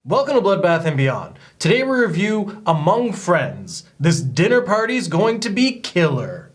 Welcome to Bloodbath and Beyond. Today we review Among Friends. This dinner party's going to be killer.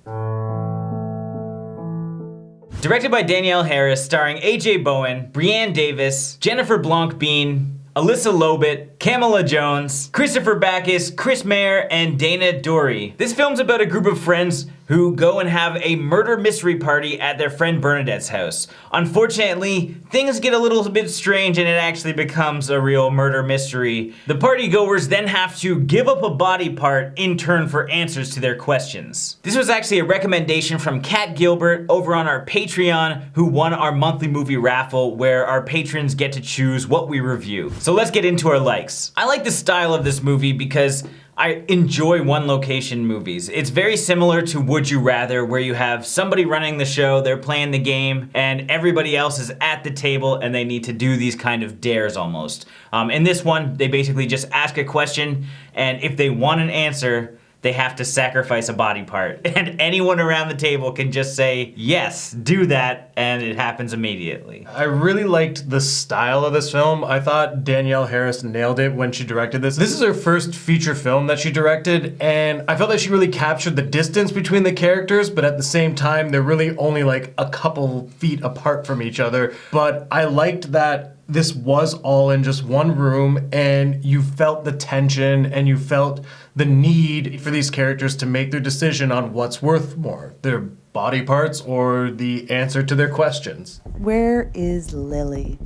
Directed by Danielle Harris, starring AJ Bowen, Brianne Davis, Jennifer Blanc-Biehn, Alyssa Lobit, Kamala Jones, Christopher Backus, Chris Mayer, and Dana Dory. This film's about a group of friends who go and have a murder mystery party at their friend Bernadette's house. Unfortunately, things get a little bit strange and it actually becomes a real murder mystery. The partygoers then have to give up a body part in turn for answers to their questions. This was actually a recommendation from Kat Gilbert over on our Patreon, who won our monthly movie raffle where our patrons get to choose what we review. So let's get into our likes. I like the style of this movie because I enjoy one location movies. It's very similar to Would You Rather, where you have somebody running the show, they're playing the game, and everybody else is at the table and they need to do these kind of dares almost. In this one, they basically just ask a question, and if they want an answer, they have to sacrifice a body part. And anyone around the table can just say, yes, do that, and it happens immediately. I really liked the style of this film. I thought Danielle Harris nailed it when she directed this. This is her first feature film that she directed, and I felt that she really captured the distance between the characters, but at the same time, they're really only like a couple feet apart from each other. But I liked that this was all in just one room, and you felt the tension and you felt the need for these characters to make their decision on what's worth more, their body parts or the answer to their questions. Where is Lily?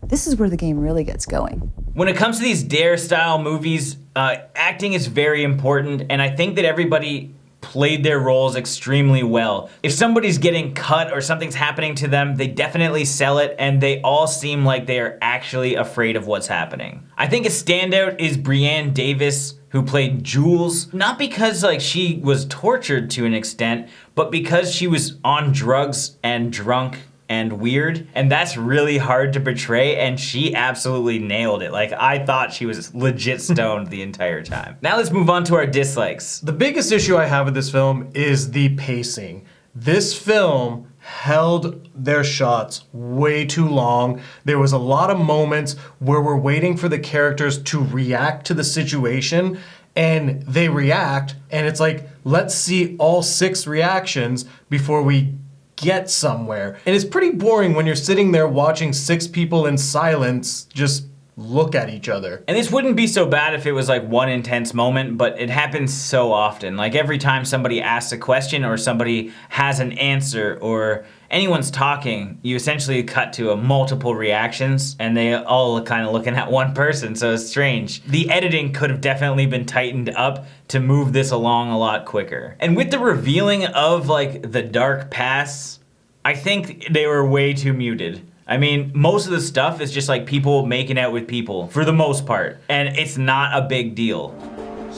This is where the game really gets going. When it comes to these dare style movies, acting is very important, and I think that everybody played their roles extremely well. If somebody's getting cut or something's happening to them, they definitely sell it, and they all seem like they are actually afraid of what's happening. I think a standout is Brianne Davis, who played Jules, not because like she was tortured to an extent, but because she was on drugs and drunk and weird, and that's really hard to portray, and she absolutely nailed it. Like, I thought she was legit stoned the entire time. Now let's move on to our dislikes. The biggest issue I have with this film is the pacing. This film held their shots way too long. There was a lot of moments where we're waiting for the characters to react to the situation, and they react, and it's like, let's see all 6 reactions before we get somewhere. And it's pretty boring when you're sitting there watching 6 people in silence just look at each other. And this wouldn't be so bad if it was like one intense moment, but it happens so often. Like every time somebody asks a question or somebody has an answer or anyone's talking, you essentially cut to multiple reactions and they all kind of looking at one person, so it's strange. The editing could have definitely been tightened up to move this along a lot quicker. And with the revealing of like the dark past, I think they were way too muted. I mean, most of the stuff is just like people making out with people, for the most part, and it's not a big deal.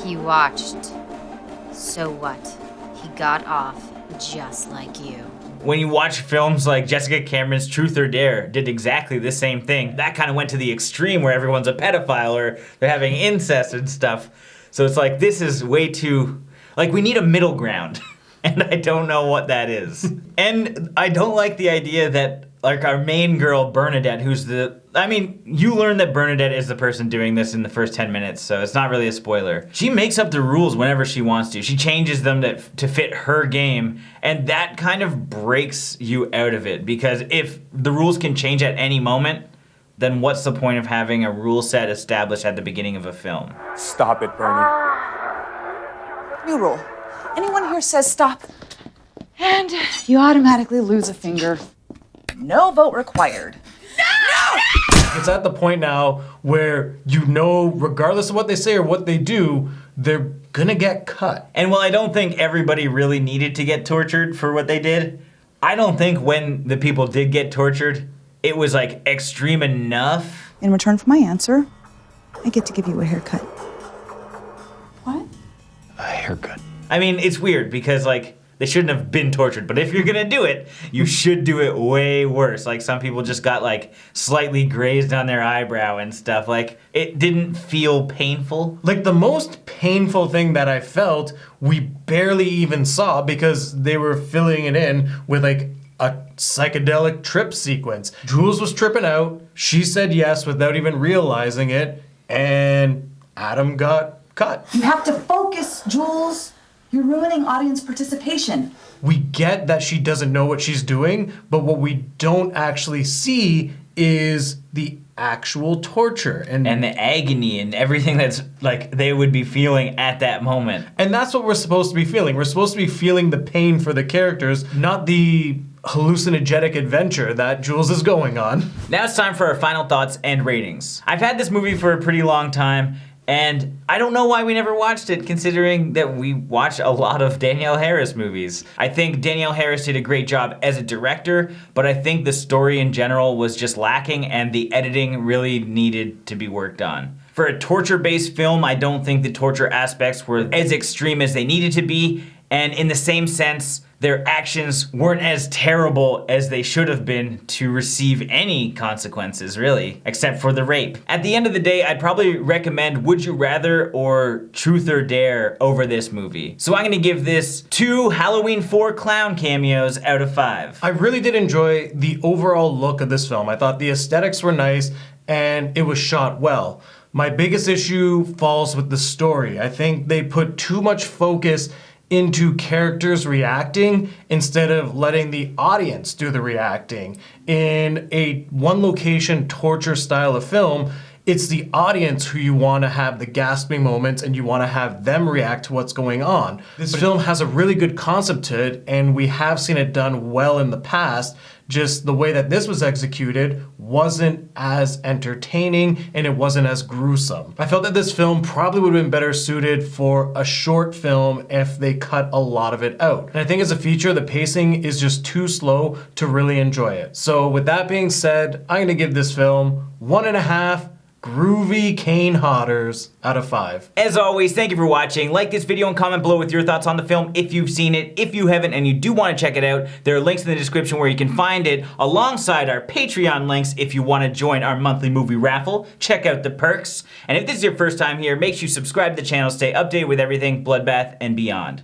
He watched. So what? He got off just like you. When you watch films like Jessica Cameron's Truth or Dare did exactly the same thing. That kind of went to the extreme where everyone's a pedophile or they're having incest and stuff. So it's like, this is way too, like we need a middle ground. And I don't know what that is. And I don't like the idea that like our main girl, Bernadette, you learn that Bernadette is the person doing this in the first 10 minutes, so it's not really a spoiler. She makes up the rules whenever she wants to. She changes them to fit her game, and that kind of breaks you out of it, because if the rules can change at any moment, then what's the point of having a rule set established at the beginning of a film? Stop it, Bernie. New rule. Anyone here says stop, and you automatically lose a finger. No vote required. It's at the point now where you know, regardless of what they say or what they do, they're gonna get cut. And while I don't think everybody really needed to get tortured for what they did, I don't think when the people did get tortured, it was like extreme enough. In return for my answer, I get to give you a haircut. What? A haircut. I mean, it's weird because like, they shouldn't have been tortured, but if you're gonna do it, you should do it way worse. Like some people just got like slightly grazed on their eyebrow and stuff. Like it didn't feel painful. Like the most painful thing that I felt, we barely even saw because they were filling it in with like a psychedelic trip sequence. Jules was tripping out. She said yes without even realizing it. and Adam got cut. You have to focus, Jules. You're ruining audience participation. We get that she doesn't know what she's doing, but what we don't actually see is the actual torture And the agony and everything that's like they would be feeling at that moment. And that's what we're supposed to be feeling. We're supposed to be feeling the pain for the characters, not the hallucinogenic adventure that Jules is going on. Now it's time for our final thoughts and ratings. I've had this movie for a pretty long time, and I don't know why we never watched it, considering that we watch a lot of Danielle Harris movies. I think Danielle Harris did a great job as a director, but I think the story in general was just lacking and the editing really needed to be worked on. For a torture-based film, I don't think the torture aspects were as extreme as they needed to be, and in the same sense, their actions weren't as terrible as they should have been to receive any consequences, really, except for the rape. At the end of the day, I'd probably recommend Would You Rather or Truth or Dare over this movie. So I'm gonna give this 2 Halloween 4 clown cameos out of 5. I really did enjoy the overall look of this film. I thought the aesthetics were nice and it was shot well. My biggest issue falls with the story. I think they put too much focus into characters reacting instead of letting the audience do the reacting. In a one location torture style of film, it's the audience who you want to have the gasping moments and you want to have them react to what's going on. This film has a really good concept to it, and we have seen it done well in the past. Just the way that this was executed wasn't as entertaining and it wasn't as gruesome. I felt that this film probably would have been better suited for a short film if they cut a lot of it out. And I think as a feature, the pacing is just too slow to really enjoy it. So with that being said, I'm gonna give this film 1.5 groovy cane hodders out of 5. As always, thank you for watching. Like this video and comment below with your thoughts on the film if you've seen it. If you haven't and you do want to check it out, there are links in the description where you can find it alongside our Patreon links if you want to join our monthly movie raffle. Check out the perks. And if this is your first time here, make sure you subscribe to the channel, stay updated with everything Bloodbath and beyond.